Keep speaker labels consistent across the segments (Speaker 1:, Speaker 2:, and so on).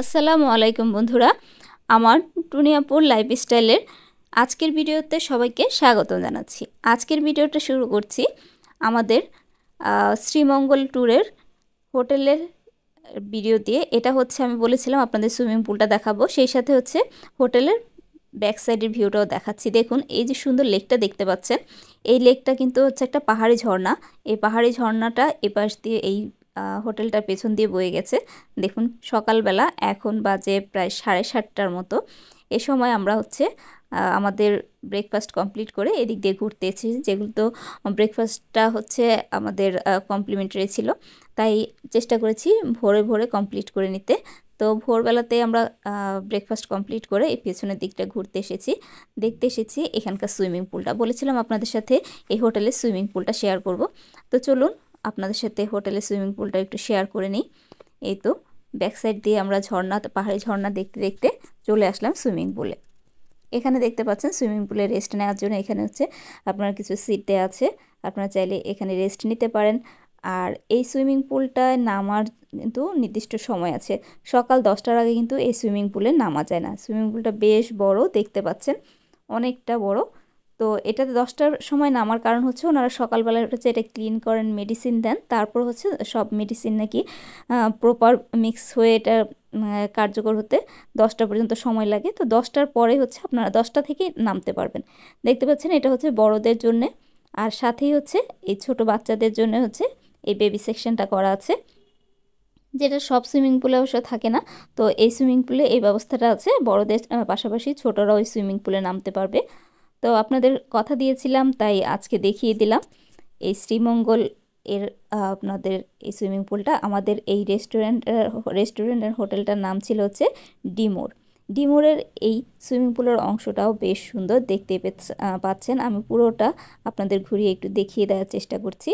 Speaker 1: আসসালামু আলাইকুম বন্ধুরা, আমার টুনিয়াপুর লাইফস্টাইলের আজকের ভিডিওতে সবাইকে স্বাগত জানাচ্ছি। আজকের ভিডিওটা শুরু করছি আমাদের শ্রীমঙ্গল ট্যুরের হোটেলের ভিডিও দিয়ে। এটা হচ্ছে আমি বলেছিলাম আপনাদের সুইমিং পুলটা দেখাবো, সেই সাথে হচ্ছে হোটেলের ব্যাক সাইডের ভিউটাও দেখাচ্ছি। দেখুন এই যে সুন্দর লেকটা দেখতে পাচ্ছেন, এই লেকটা কিন্তু হচ্ছে একটা পাহাড়ি ঝর্ণা। এই পাহাড়ি ঝর্ণাটা এপাশ দিয়ে এই হোটেলটার পেছন দিয়ে বয়ে গেছে। দেখুন সকালবেলা, এখন বাজে প্রায় 7:30টার মতো। এ সময় আমরা হচ্ছে আমাদের ব্রেকফাস্ট কমপ্লিট করে এদিক দিয়ে ঘুরতে এসেছি। যেগুলো তো ব্রেকফাস্টটা হচ্ছে আমাদের কমপ্লিমেন্টারি ছিল, তাই চেষ্টা করেছি ভোরে ভোরে কমপ্লিট করে নিতে। তো ভোরবেলাতে আমরা ব্রেকফাস্ট কমপ্লিট করে এই পেছনের দিকটা ঘুরতে এসেছি, দেখতে এসেছি এখানকার সুইমিং পুলটা। বলেছিলাম আপনাদের সাথে এই হোটেলের সুইমিং পুলটা শেয়ার করব, তো চলুন আপনাদের সাথে হোটেলের সুইমিং পুলটা একটু শেয়ার করে নিই। এই তো ব্যাক সাইড দিয়ে আমরা পাহাড়ি ঝর্ণা দেখতে দেখতে চলে আসলাম সুইমিং পুলে। এখানে দেখতে পাচ্ছেন সুইমিং পুলে রেস্ট নেওয়ার জন্য এখানে হচ্ছে আপনার কিছু সিট দেওয়া আছে, আপনারা চাইলে এখানে রেস্ট নিতে পারেন। আর এই সুইমিং পুলটায় নামার কিন্তু নির্দিষ্ট সময় আছে, সকাল 10টার আগে কিন্তু এই সুইমিং পুলে নামা যায় না। সুইমিং পুলটা বেশ বড়, দেখতে পাচ্ছেন অনেকটা বড়। তো এটাতে 10টার সময় নামার কারণ হচ্ছে ওনারা সকালবেলা হচ্ছে এটা ক্লিন করেন, মেডিসিন দেন, তারপর হচ্ছে সব মেডিসিন নাকি প্রপার মিক্স হয়ে এটা কার্যকর হতে 10টা পর্যন্ত সময় লাগে। তো 10টার পরে হচ্ছে আপনারা 10টা থেকেই নামতে পারবেন। দেখতে পাচ্ছেন এটা হচ্ছে বড়দের জন্যে, আর সাথেই হচ্ছে এই ছোট বাচ্চাদের জন্য হচ্ছে এই বেবি সেকশনটা করা আছে, যেটা সব সুইমিং পুলে অবশ্য থাকে না। তো এই সুইমিং পুলে এই ব্যবস্থাটা আছে, বড়দের পাশাপাশি ছোটরাও ওই সুইমিং পুলে নামতে পারবে। তো আপনাদের কথা দিয়েছিলাম তাই আজকে দেখিয়ে দিলাম এই শ্রীমঙ্গল এর আপনাদের এই সুইমিং পুলটা। আমাদের এই রেস্টুরেন্টের হোটেলটার নাম ছিল হচ্ছে ডিমোর। ডিমোরের এই সুইমিং পুলের অংশটাও বেশ সুন্দর, দেখতে পাচ্ছেন। আমি পুরোটা আপনাদের ঘুরিয়ে একটু দেখিয়ে দেওয়ার চেষ্টা করছি।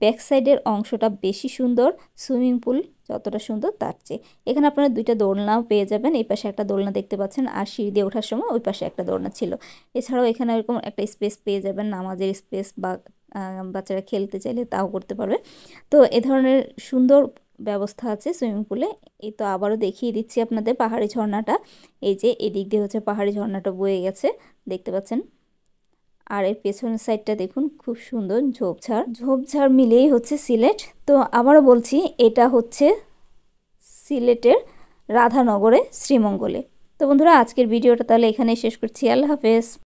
Speaker 1: ব্যাক সাইডের অংশটা বেশি সুন্দর, সুইমিং পুল যতটা সুন্দর তার চেয়ে। এখানে আপনারা দুইটা দোলনাও পেয়ে যাবেন, এই পাশে একটা দোলনা দেখতে পাচ্ছেন, আর সিঁড়ি দিয়ে ওঠার সময় ওই পাশে একটা দোলনা ছিল। এছাড়াও এখানে এরকম একটা স্পেস পেয়ে যাবেন, নামাজের স্পেস, বা বাচ্চারা খেলতে চাইলে তাও করতে পারবে। তো এ ধরনের সুন্দর ব্যবস্থা আছে সুইমিং পুলে। এই তো আবারও দেখিয়ে দিচ্ছি আপনাদের পাহাড়ি ঝর্ণাটা। এই যে এদিক দিয়ে হচ্ছে পাহাড়ি ঝর্ণাটা বয়ে গেছে, দেখতে পাচ্ছেন। আর এর পেছনের সাইডটা দেখুন, খুব সুন্দর ঝোপঝাড় মিলেই হচ্ছে সিলেট। তো আবারও বলছি, এটা হচ্ছে সিলেটের রাধানগরে শ্রীমঙ্গলে। তো বন্ধুরা আজকের ভিডিওটা তাহলে এখানেই শেষ করছি। আল্লাহ হাফেজ।